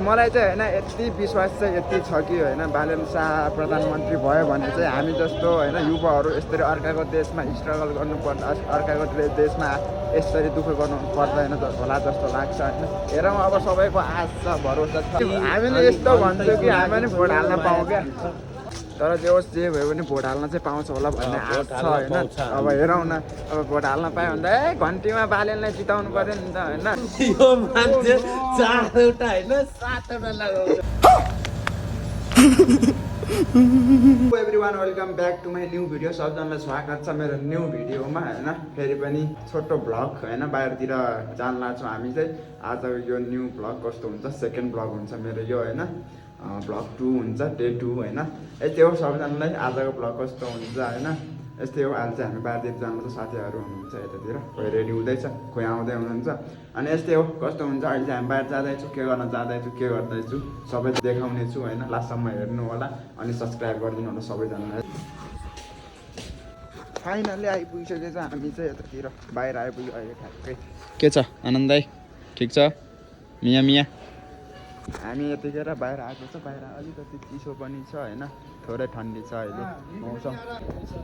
मलाई चाहिँ होइन यति विश्वास चाहिँ यति छ कि होइन बालेन शाह प्रधानमन्त्री भयो भने चाहिँ हामी जस्तो होइन युवाहरू यसरी अर्काको देशमा स्ट्रगल गर्नुपर्दा अर्काको देशमा यसरी दुःख गर्नु पर्दैन होला जस्तो लाग्छ होइन। हेरौँ अब सबैको आश छ भरोसा छ। हामीले यस्तो भन्छौँ कि हामी पनि भोट हाल्न पाऊँ क्या, तर जे होस् जे भयो भने भोट हाल्न चाहिँ पाउँछ होला भन्ने आश छ होइन। अब हेरौँ न, अब भोट हाल्न पायो भने त घन्टीमा बालेनलाई जिताउनु पर्यो नि त होइन। यो मान्छे 4वटा होइन 7वटा लगाउँछ। Everyone welcome back to my new video. सबजनालाई स्वागत छ मेरो न्यू भिडियोमा होइन। फेरि पनि छोटो भ्लग होइन, बाहिरतिर जान लाग्छौँ हामी चाहिँ। आज यो न्यू भ्लग कस्तो हुन्छ, सेकेन्ड भ्लग हुन्छ मेरो यो होइन। भ्लग 2 हुन्छ, डे 2 होइन। यस्तै हो सबजनालाई आजको भ्लग कस्तो हुन्छ होइन। यस्तै हो, अहिले चाहिँ हामी बाहिरतिर जानु छ, साथीहरू हुनुहुन्छ यतातिर, कोही रेडी हुँदैछ, कोही आउँदै हुनुहुन्छ। अनि यस्तै हो कस्तो हुन्छ। अहिले चाहिँ हामी बाहिर जाँदैछु, के गर्न जाँदैछु, के गर्दैछु सबै देखाउने छु होइन। लास्टसम्म हेर्नु होला अनि सब्सक्राइब गरिदिनु होला सबैजनालाई। फाइनली आइपुगिसकेछ हामी चाहिँ यतातिर, बाहिर आइपुग्यो अहिले ठ्याक्कै। के छ आनन्द दाइ, ठिक छ? मिया मिया हामी यतिखेर बाहिर आएको छ। बाहिर अलिकति चिसो पनि छ होइन, थोरै ठन्डी छ अहिले मौसम।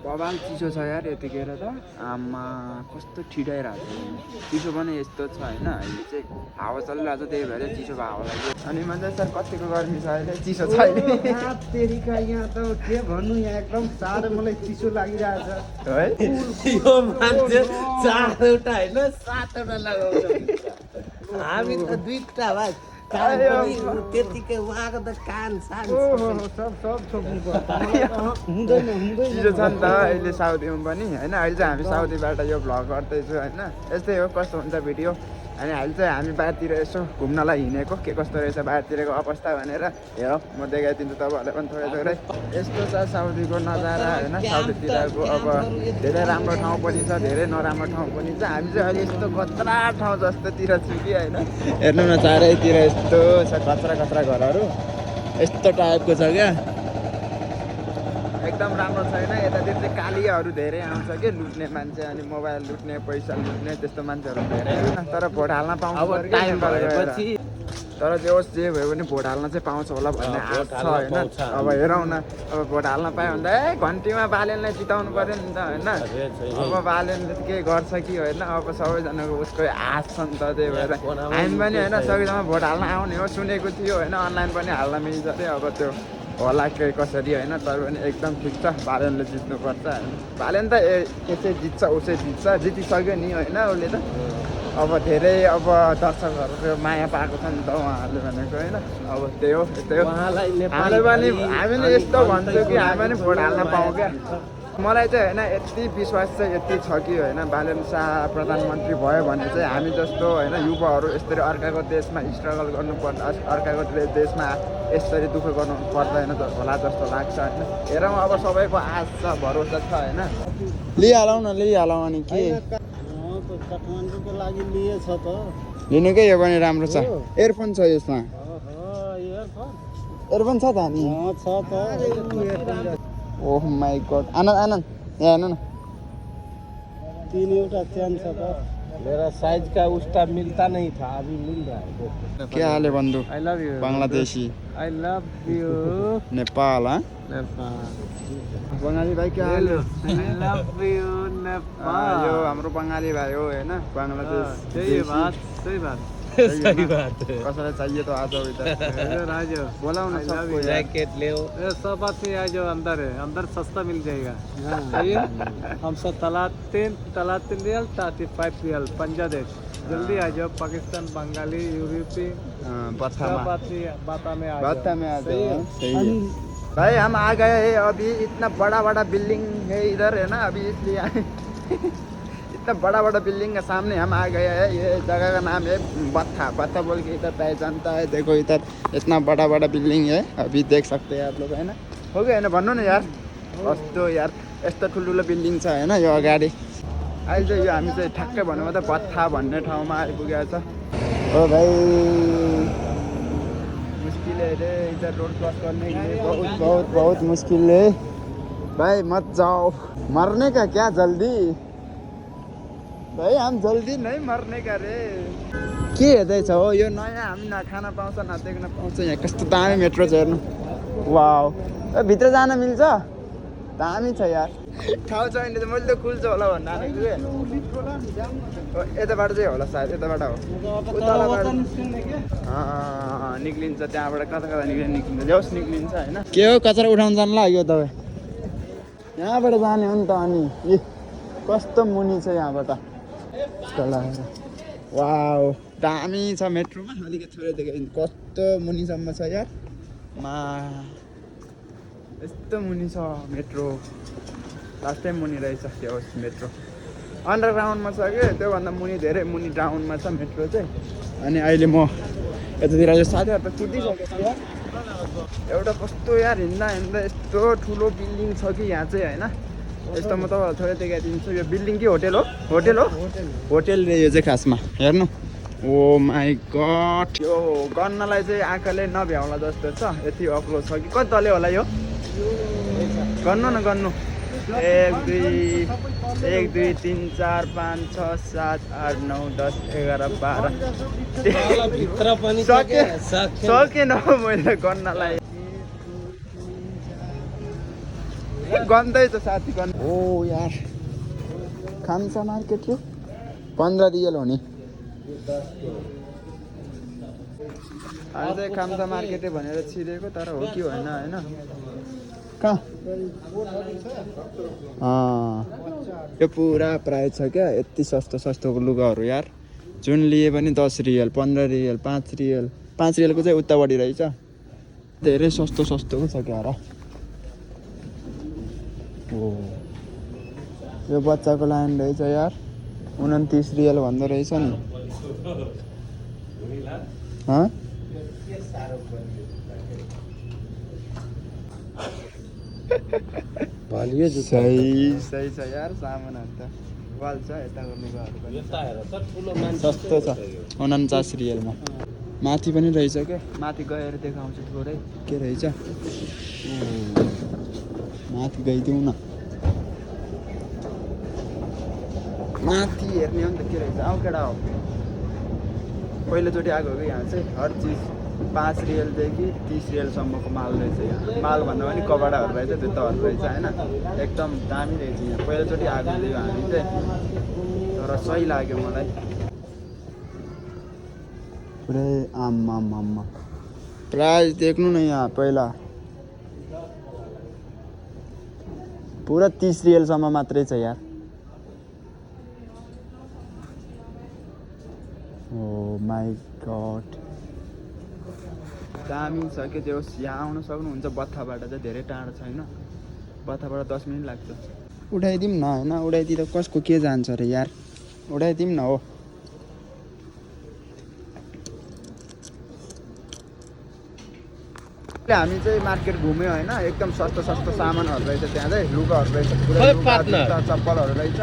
बबाल चिसो छ यार यतिखेर त, आमा कस्तो ठिटाइरहेको छ। चिसो पनि यस्तो छ होइन, अहिले चाहिँ हावा चलिरहेको छ, त्यही भएर चिसो भएको होला। अनि मान्छे सर कतिको गर्मी छ अहिले, चिसो छ अहिले। तेरिका यहाँ त के भन्नु, यहाँ एकदम साह्रो मलाई चिसो लागिरहेछ है। यो मान्छे 4वटा होइन 7वटा लगाउँछ। हामी त 2टा भाइ त्यतिकै उहाँको त कान सान सब छोप्नु पर्छ। हुँदैन चिसो छ नि त अहिले साउदीमा पनि होइन। अहिले चाहिँ हामी साउदीबाट यो भ्लग गर्दैछु होइन। यस्तै हो कस्तो हुन्छ भिडियो। अनि अहिले चाहिँ हामी बाहिरतिर यसो घुम्नलाई हिँडेको, के कस्तो रहेछ बाहिरतिरको अवस्था भनेर हेरौँ। म देखाइदिन्छु तपाईँहरूलाई पनि थोरै थोरै। यस्तो छ साउदीको नजारा होइन। साउदीतिरको अब धेरै राम्रो ठाउँ पनि छ, धेरै नराम्रो ठाउँ पनि छ। हामी चाहिँ अहिले यस्तो कचरा ठाउँ जस्तोतिर छु कि होइन। हेर्नु न चारैतिर यस्तो छ कचरा कचरा घरहरू, यस्तो टाइपको छ क्या, एकदम राम्रो छैन। यतातिर चाहिँ कालियाहरू धेरै आउँछ कि, लुट्ने मान्छे, अनि मोबाइल लुट्ने, पैसा लुट्ने, त्यस्तो मान्छेहरू धेरै होइन। तर भोट हाल्न पाउँछ टाइम भएपछि। तर जे होस् जे भयो भने भोट हाल्न चाहिँ पाउँछ होला भन्ने आश छ होइन। अब हेरौँ न, अब भोट हाल्न पायो भने त घन्टीमा बालेनलाई जिताउनु पर्यो नि त होइन। अब बालेनले के गर्छ कि होइन, अब सबैजनाको उसको आश छ नि त, त्यही भएर हामी पनि होइन सबैजना भोट हाल्न आउने हो। सुनेको थियो होइन, अनलाइन पनि हाल्न मिल्छ अरे, अब त्यो होला के कसरी होइन। तर पनि एकदम ठिक छ, बालेनले जित्नुपर्छ होइन। बालेन त यसै जित्छ उसै जित्छ, जितिसक्यो नि होइन उसले त। अब धेरै अब दर्शकहरूको माया पाएको छ नि त उहाँहरूले भनेको होइन। अब त्यही हो, यस्तै हो। हामीले यस्तो भन्छौँ कि हामी पनि भोट हाल्न पाऊँ क्या। मलाई चाहिँ होइन यति विश्वास चाहिँ यति छ कि होइन बालेन शाह प्रधानमन्त्री भयो भने चाहिँ हामी जस्तो होइन युवाहरू यसरी अर्काको देशमा स्ट्रगल गर्नुपर्दा अर्काको देशमा यसरी दुःख गर्नु पर्दैन होला जस्तो लाग्छ होइन। हेरौँ अब सबैको आश छ भरोसा छ होइन। लिइहालौँ न, लिइहालौँ। अनि के काठमाडौँको लागि लिएछ त, लिनुकै यो पनि राम्रो छ। एयरफोन छ यसमा, एयरफोन छ त नि छ त। ओह माई गॉड। आनन्द आनन्द यहाँ हेर्नु न, 3वटा चैन छ त। मेरा साइज का उसका मिलता नहीं था, अभी मिल रहा है। क्या हाल है बंधु? I love you Bangladeshi. I love you Nepal. हाँ बङ्गाली भाइ क्या हाल हो? I love you Nepal. यो हाम्रो बङ्गाली भाइ हो होइन, बङ्गलादेश। सही बात, सही बात, सही बात। कसैलाई चाहिए तो आ जाओ इधर, आ जाओ, बोलाओ ना सबको। जैकेट ले सब बात नहीं, आ जाओ अंदर है, अंदर सस्ता मिल जाएगा। हम सब तलातिन रियल 35 रियल बांग्लादेश। जल्दी आ जाओ, पाकिस्तान, बंगाली, यूरोपी बत्ता में आ जाओ। सही है भाई, हम आ गए हैं अभी। इतना बड़ा बड़ा बिल्डिंग है इधर है ना, अभी इसलिए इतना बड़ा बड़ा बिल्डिंग के सामने हम आ गए हैं। ये जगह का नाम है बत्ता, बत्ता बोल के इधर पहचानता है। देखो इधर इतना बड़ा बड़ा बिल्डिंग है, अभी देख सकते हैं आप लोग है ना। हो गयो होइन भन्नु न यार, कस्तो यार यस्तो ठुल्ठुलो बिल्डिङ छ होइन यो अगाडि। अहिले चाहिँ यो हामी चाहिँ ठ्याक्कै भनौँ त बत्ता भन्ने ठाउँमा आइपुगेको छ। हो भाइ, मुश्किल है रे इधर रोड क्रॉस करने के लिए, बहुत बहुत बहुत मुश्किल है भाई। मत जाओ, मरने का क्या जल्दी, भाइ हामी जल्दी नै मर्ने गरे के हेर्दैछ हो यो नयाँ हामी न खान पाउँछ न देख्न पाउँछ यहाँ कस्तो दामी मेट्रो छ हेर्नु वाउ भित्र जान मिल्छ दामी छ यार ठाउँ छैन त मैले त खुल्छ होला भन्नु आएको यताबाट चाहिँ होला सायद यताबाट हो निक्लिन्छ त्यहाँबाट कता कता निक्लिन्छ ल्याउस निक्लिन्छ होइन के हो कचरा उठाउनु जानु लाग्यो तपाईँ यहाँबाट जाने हो नि त अनि ए कस्तो मुनि छ यहाँबाट वाउ दामी छ मेट्रोमा अलिकति थोरै देखाइदिनु कस्तो मुनिसम्म छ यार मा यस्तो मुनि छ मेट्रो लास्ट टाइम मुनि रहेछ त्यो मेट्रो अन्डरग्राउन्डमा छ कि त्योभन्दा मुनि धेरै मुनि डाउनमा छ मेट्रो चाहिँ अनि अहिले म यतातिर यो साथीहरू त कुदिसकेको छ यार एउटा कस्तो यार हिँड्दा हिँड्दा यस्तो ठुलो बिल्डिङ छ कि यहाँ चाहिँ होइन यस्तो म तपाईँलाई थोरै देखाइदिन्छु यो बिल्डिङ कि होटेल हो होटेल रे यो चाहिँ खासमा हेर्नु ओ माई गड यो गर्नलाई चाहिँ आँखाले नभ्याउला जस्तो छ यति अग्लो छ कि कति तले होला यो गर्नु न गर्नु 1 2 3 4 5 6 7 8 9 10 11 12 सकेन मैले गर्नलाई गन्दैछ साथी गन् ओ यार खाम्सा मार्केट यो 15 रियल हो नि अहिले चाहिँ खाम्सा मार्केटै भनेर छिरेको तर हो कि होइन होइन कहाँ यो पुरा प्राइस छ क्या यति सस्तोको लुगाहरू यार जुन लिए पनि 10 रियल 15 रियल 5 रियलको चाहिँ उतापट्टि रहेछ धेरै सस्तोको छ क्या र ओ यो बच्चाको लाइन रहेछ यार 29 रियल भन्दो रहेछ नि सही छ यार सामानहरू त वाल छ यताको लुगाहरू पनि सस्तो छ 49 रियलमा माथि पनि रहेछ क्या माथि गएर देखाउँछु थोरै के रहेछ माथि गइदिउँ न माथि हेर्ने हो नि त के रहेछ आऊ केटा हो पहिलोचोटि आएको हो कि यहाँ चाहिँ हर चिज 5 रियलदेखि 30 रियलसम्मको माल रहेछ यहाँ माल भन्दा पनि कपडाहरू रहेछ जुत्ताहरू रहेछ होइन एकदम दामी रहेछ यहाँ पहिलोचोटि आएको थियो हामी चाहिँ तर सही लाग्यो मलाई पुरै आम्मा प्राइस देख्नु न यहाँ पहिला पुरा 30 रियलसम्म मात्रै छ यार ओ माई गड दामी छ कि त्यो यहाँ आउन सक्नुहुन्छ बत्थाबाट चाहिँ धेरै टाढो छैन बत्थाबाट 10 मिनट लाग्छ उठाइदिउँ न होइन उठाइदिँदा कसको के जान्छ अरे यार उठाइदिउँ न हो हामी चाहिँ मार्केट घुम्यौँ होइन एकदम सस्तो सामानहरू रहेछ त्यहाँ चाहिँ लुगाहरू रहेछ चप्पलहरू रहेछ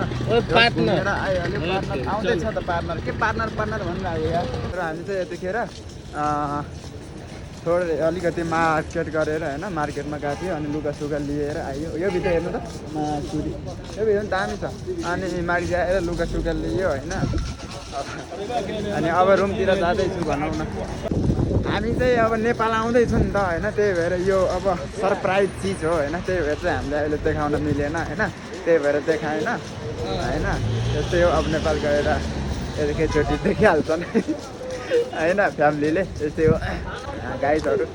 घुमेर आयो भने पार्टनर आउँदैछ त पार्टनर के पार्टनर भन्नु आयो यार र हामी चाहिँ यतिखेर थोरै अलिकति मार्केट गरेर होइन मार्केटमा गएको थियो अनि लुगा लिएर आयो यो भित्र हेर्नु त मासुरी यो भित्र पनि दामी छ अनि माथि आएर लुगा लियो होइन अनि अब रुमतिर जाँदैछु भनौँ न हामी चाहिँ अब नेपाल आउँदैछौँ नि त होइन त्यही भएर यो अब सरप्राइज चिज हो होइन त्यही भएर चाहिँ हामीले अहिले देखाउन मिलेन होइन त्यही भएर देखाएन होइन त्यस्तै हो अब नेपाल गएर एकैचोटि देखिहाल्छन् होइन फ्यामिलीले त्यस्तै हो गाइजहरू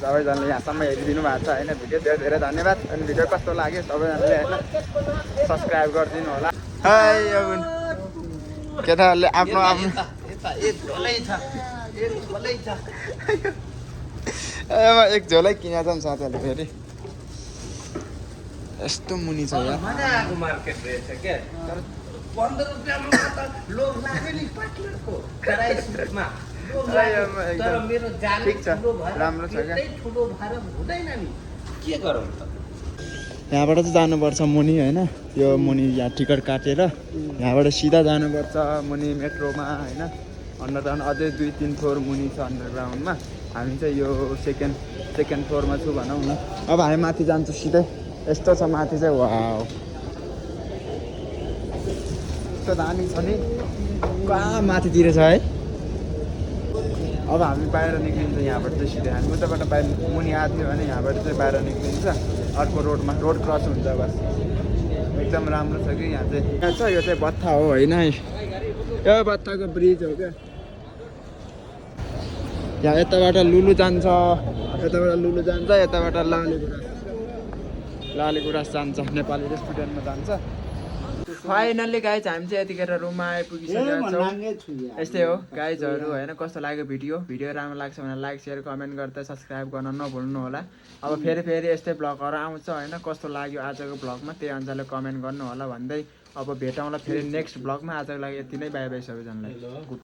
सबैजनाले यहाँसम्म हेरिदिनु भएको छ होइन भिडियो धेरै धेरै धन्यवाद अनि भिडियो कस्तो लाग्यो सबैजनाले होइन सब्सक्राइब गरिदिनु होला केटाहरूले आफ्नो एक झोलै किनेको छ साथीहरूले फेरि यस्तो मुनि छ यार ठिक छ राम्रो छ क्या यहाँबाट चाहिँ जानुपर्छ मुनि होइन यो मुनि यहाँ टिकट काटेर यहाँबाट सिधा जानुपर्छ मुनि मेट्रोमा होइन अन्डरग्राउन्ड अझै 2-3 फ्लोर मुनि छ अन्डरग्राउन्डमा हामी चाहिँ यो सेकेन्ड फ्लोरमा छु भनौँ न अब हामी माथि जान्छौँ सिधै यस्तो छ माथि चाहिँ वाउ कस्तो दामी छ नि कहाँ माथितिर छ है अब हामी बाहिर निक्लिन्छ यहाँबाट चाहिँ सिधै हामी उताबाट बाहिर मुनि आएको थियो भने यहाँबाट चाहिँ बाहिर निक्लिन्छ अर्को रोडमा रोड क्रस हुन्छ बस एकदम राम्रो छ कि यहाँ चाहिँ यहाँ छ यो चाहिँ बत्था हो होइन यो बत्थाको ब्रिज हो क्या यहाँ यताबाट लुलु जान्छ यताबाट लालीगुराँस जान्छ नेपाली रेस्टुरेन्टमा जान्छ फाइनल्ली गाइज हामी चाहिँ यतिखेर रुममा आइपुगिसकेका छौँ यस्तै हो गाइजहरू होइन कस्तो लाग्यो भिडियो राम्रो लाग्छ भने लाइक सेयर कमेन्ट गर्दै सब्सक्राइब गर्न नभुल्नु होला अब फेरि यस्तै ब्लगहरू आउँछ होइन कस्तो लाग्यो आजको ब्लगमा त्यही अनुसारले कमेन्ट गर्नु होला भन्दै अब भेटौँला फेरि नेक्स्ट ब्लगमा आजको लागि यति नै बाई बाई सबैजनालाई